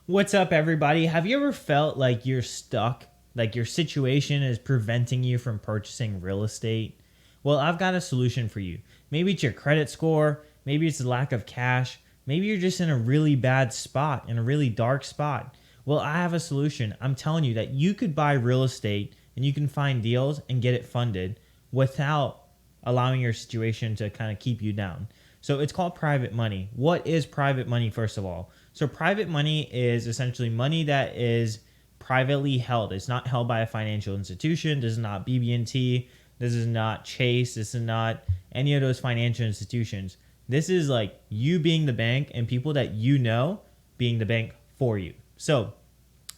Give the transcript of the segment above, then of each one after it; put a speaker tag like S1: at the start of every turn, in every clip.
S1: What's up, everybody? Have you ever felt like you're stuck? Like your situation is preventing you from purchasing real estate? Well, I've got a solution for you. Maybe it's your credit score, maybe it's the lack of cash, maybe you're just in a really bad spot, in a really dark spot. Well, I have a solution. I'm telling you that you could buy real estate and you can find deals and get it funded without allowing your situation to kind of keep you down. So it's called private money. What is private money, first of all? So private money is essentially money that is privately held. It's not held by a financial institution. This is not BB&T. This is not Chase. This is not any of those financial institutions. This is like you being the bank and people that you know being the bank for you. So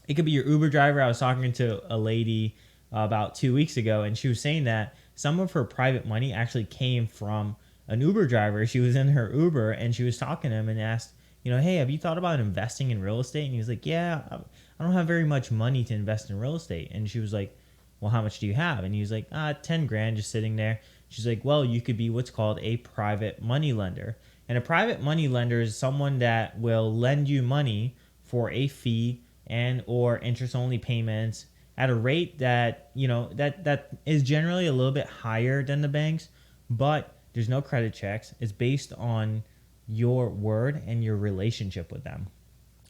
S1: it could be your Uber driver. I was talking to a lady about 2 weeks ago, and she was saying that some of her private money actually came from an Uber driver. She was in her Uber and she was talking to him and asked, hey, have you thought about investing in real estate? And he was like, yeah, I don't have very much money to invest in real estate. And she was like, well, how much do you have? And he was like, 10 grand just sitting there. She's like, well, you could be what's called a private money lender. And a private money lender is someone that will lend you money for a fee and or interest only payments at a rate that, that is generally a little bit higher than the banks, but there's no credit checks. It's based on your word and your relationship with them.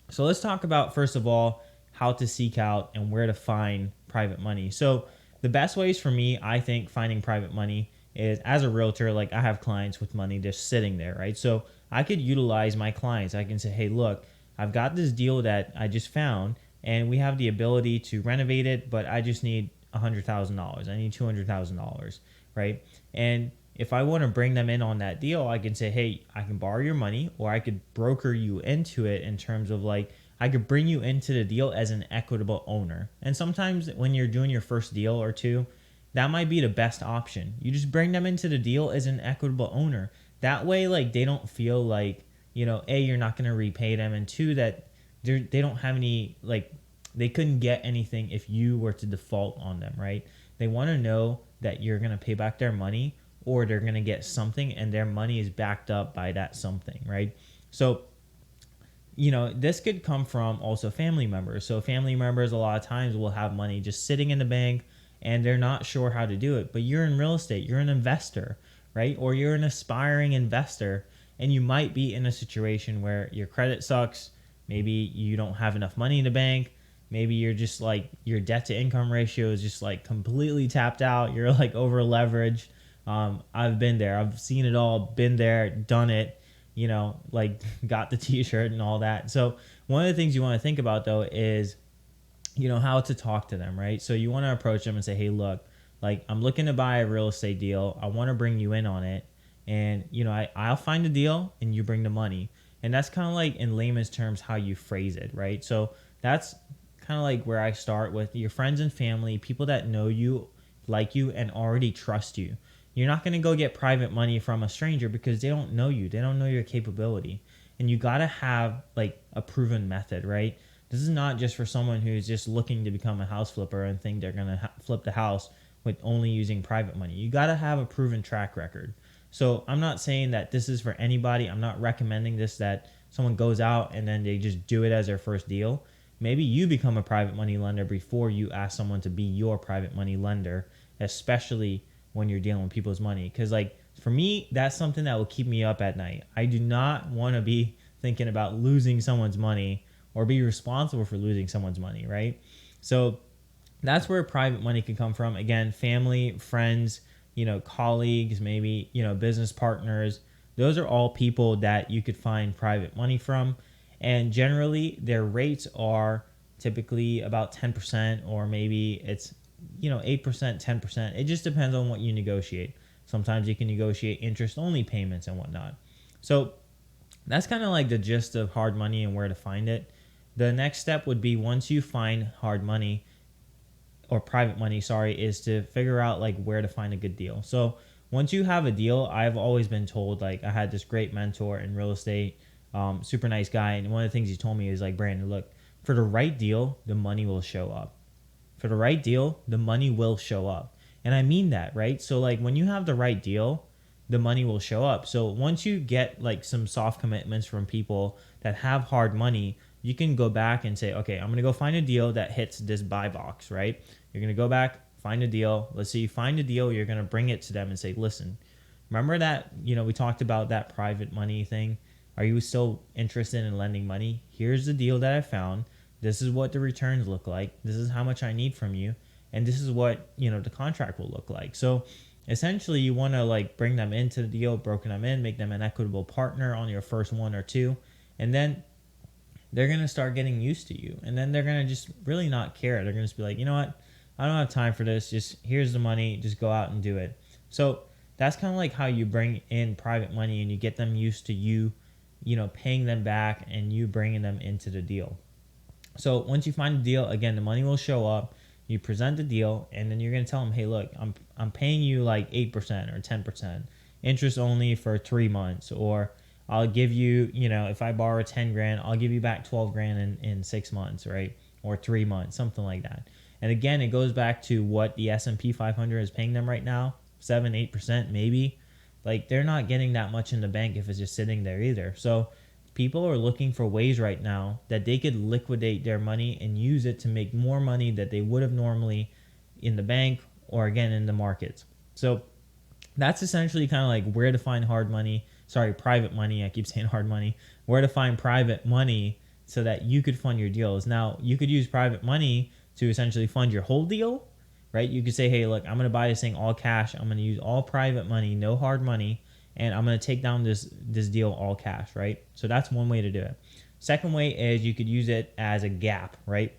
S1: So let's talk about, first of all, how to seek out and where to find private money. So the best ways for me, I think, finding private money is as a realtor. Like, I have clients with money just sitting there, right? So I could utilize my clients. I can say, hey, look, I've got this deal that I just found and we have the ability to renovate it, but I just need $100,000. I need $200,000, right? And if I want to bring them in on that deal, I can say, hey, I can borrow your money, or I could broker you into it in terms of like, I could bring you into the deal as an equitable owner. And sometimes when you're doing your first deal or two, that might be the best option. You just bring them into the deal as an equitable owner. That way, like, they don't feel like, A, you're not going to repay them, and two, that they don't have any, like, they couldn't get anything if you were to default on them, right? They want to know that you're going to pay back their money, or they're going to get something and their money is backed up by that something, right? So, this could come from also family members. So family members a lot of times will have money just sitting in the bank and they're not sure how to do it. But you're in real estate, you're an investor, right? Or you're an aspiring investor, and you might be in a situation where your credit sucks. Maybe you don't have enough money in the bank. Maybe you're just like, your debt to income ratio is just like completely tapped out. You're like over leveraged. I've been there. I've seen it all, been there, done it, like got the t-shirt and all that. So one of the things you want to think about though is, how to talk to them, right? So you want to approach them and say, hey, look, like, I'm looking to buy a real estate deal. I want to bring you in on it. And, I'll find a deal and you bring the money. And that's kind of like, in layman's terms, how you phrase it, right? So that's kind of like where I start with your friends and family, people that know you, like you, and already trust you. You're not going to go get private money from a stranger because they don't know you. They don't know your capability. And you got to have like a proven method, right? This is not just for someone who's just looking to become a house flipper and think they're going to flip the house with only using private money. You got to have a proven track record. So I'm not saying that this is for anybody. I'm not recommending this, that someone goes out and then they just do it as their first deal. Maybe you become a private money lender before you ask someone to be your private money lender, especially when you're dealing with people's money. Because like, for me, that's something that will keep me up at night. I do not want to be thinking about losing someone's money or be responsible for losing someone's money, right? So that's where private money can come from. Again, family, friends, colleagues, maybe, business partners. Those are all people that you could find private money from. And generally, their rates are typically about 10%, or maybe it's 8%, 10%. It just depends on what you negotiate. Sometimes you can negotiate interest only payments and whatnot. So that's kind of like the gist of hard money and where to find it. The next step would be, once you find hard money or private money, is to figure out like where to find a good deal. So once you have a deal, I've always been told, like, I had this great mentor in real estate, super nice guy. And one of the things he told me is like, Brandon, look, for the right deal, the money will show up. For the right deal, the money will show up. And I mean that, right? So like, when you have the right deal, the money will show up. So once you get like some soft commitments from people that have hard money, you can go back and say, okay, I'm going to go find a deal that hits this buy box, right? You're going to go back, find a deal. Let's say you find a deal, you're going to bring it to them and say, listen, remember that, we talked about that private money thing. Are you still interested in lending money? Here's the deal that I found. This is what the returns look like. This is how much I need from you. And this is what, the contract will look like. So essentially you want to like bring them into the deal, broker them in, make them an equitable partner on your first one or two. And then they're going to start getting used to you. And then they're going to just really not care. They're going to just be like, you know what? I don't have time for this. Just here's the money. Just go out and do it. So that's kind of like how you bring in private money and you get them used to you, paying them back and you bringing them into the deal. So once you find a deal, again, the money will show up. You present the deal, and then you're going to tell them, hey, look, I'm paying you like 8% or 10%, interest only for 3 months, or I'll give you, if I borrow 10 grand, I'll give you back 12 grand in 6 months, right? Or 3 months, something like that. And again, it goes back to what the S&P 500 is paying them right now, 7-8% maybe. Like, they're not getting that much in the bank if it's just sitting there either. So people are looking for ways right now that they could liquidate their money and use it to make more money that they would have normally in the bank or again in the markets. So that's essentially kind of like where to find private money. I keep saying hard money. Where to find private money so that you could fund your deals. Now, you could use private money to essentially fund your whole deal, right? You could say, hey, look, I'm going to buy this thing all cash. I'm going to use all private money, no hard money. And I'm going to take down this deal all cash, right? So that's one way to do it. Second way is you could use it as a gap, right?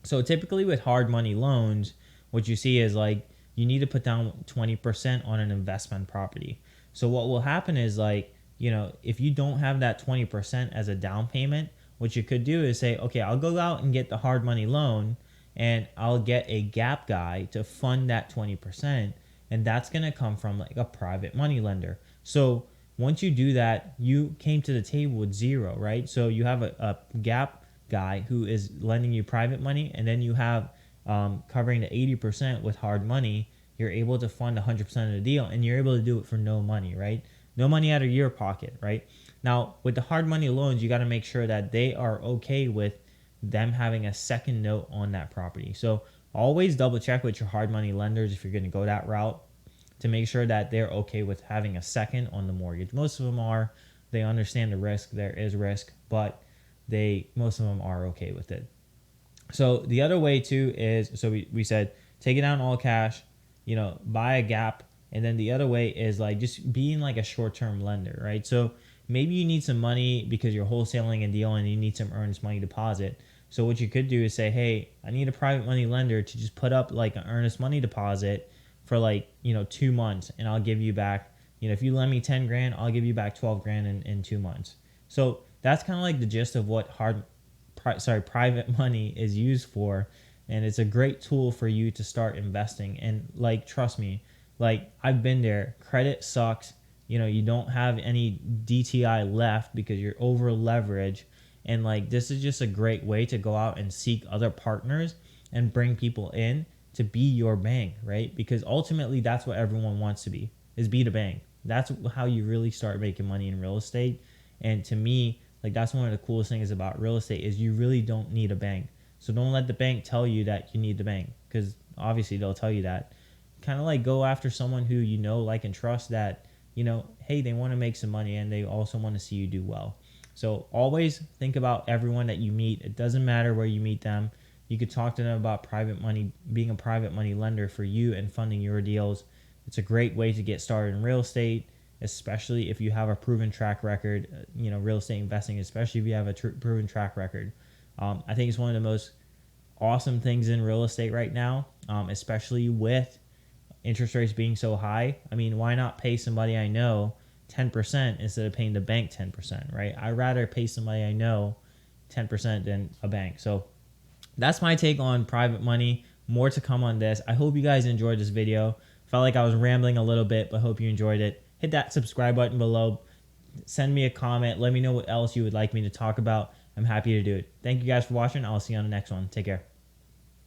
S1: So typically with hard money loans, what you see is like you need to put down 20% on an investment property. So what will happen is like, if you don't have that 20% as a down payment, what you could do is say, okay, I'll go out and get the hard money loan and I'll get a gap guy to fund that 20%. And that's going to come from like a private money lender. So once you do that, you came to the table with zero, right? So you have a gap guy who is lending you private money, and then you have covering the 80% with hard money. You're able to fund 100% of the deal, and you're able to do it for no money, right? No money out of your pocket, right? Now, with the hard money loans, you got to make sure that they are okay with them having a second note on that property. So always double check with your hard money lenders if you're going to go that route, to make sure that they're okay with having a second on the mortgage. Most of them are. They understand the risk. There is risk, but most of them are okay with it. So the other way too is, so we said take it down all cash, buy a gap. And then the other way is like just being like a short-term lender, right? So maybe you need some money because you're wholesaling a deal and you need some earnest money deposit. So what you could do is say, hey, I need a private money lender to just put up like an earnest money deposit for like, 2 months, and I'll give you back, if you lend me 10 grand, I'll give you back 12 grand in 2 months. So that's kind of like the gist of what private money is used for. And it's a great tool for you to start investing. And like, trust me, like I've been there. Credit sucks. You don't have any DTI left because you're over leveraged. And like, this is just a great way to go out and seek other partners and bring people in to be your bank, right? Because ultimately that's what everyone wants to be, is be the bank. That's how you really start making money in real estate. And to me, like that's one of the coolest things about real estate is you really don't need a bank. So don't let the bank tell you that you need the bank, because obviously they'll tell you that. Kind of like go after someone who like and trust that, hey, they want to make some money and they also want to see you do well. So always think about everyone that you meet. It doesn't matter where you meet them. You could talk to them about private money, being a private money lender for you and funding your deals. It's a great way to get started in real estate, especially if you have a proven track record, real estate investing, especially if you have a proven track record. I think it's one of the most awesome things in real estate right now, especially with interest rates being so high. I mean, why not pay somebody I know 10% instead of paying the bank 10%, right? I'd rather pay somebody I know 10% than a bank. So that's my take on private money. More to come on this. I hope you guys enjoyed this video. Felt like I was rambling a little bit, but hope you enjoyed it. Hit that subscribe button below. Send me a comment. Let me know what else you would like me to talk about. I'm happy to do it. Thank you guys for watching. I'll see you on the next one. Take care.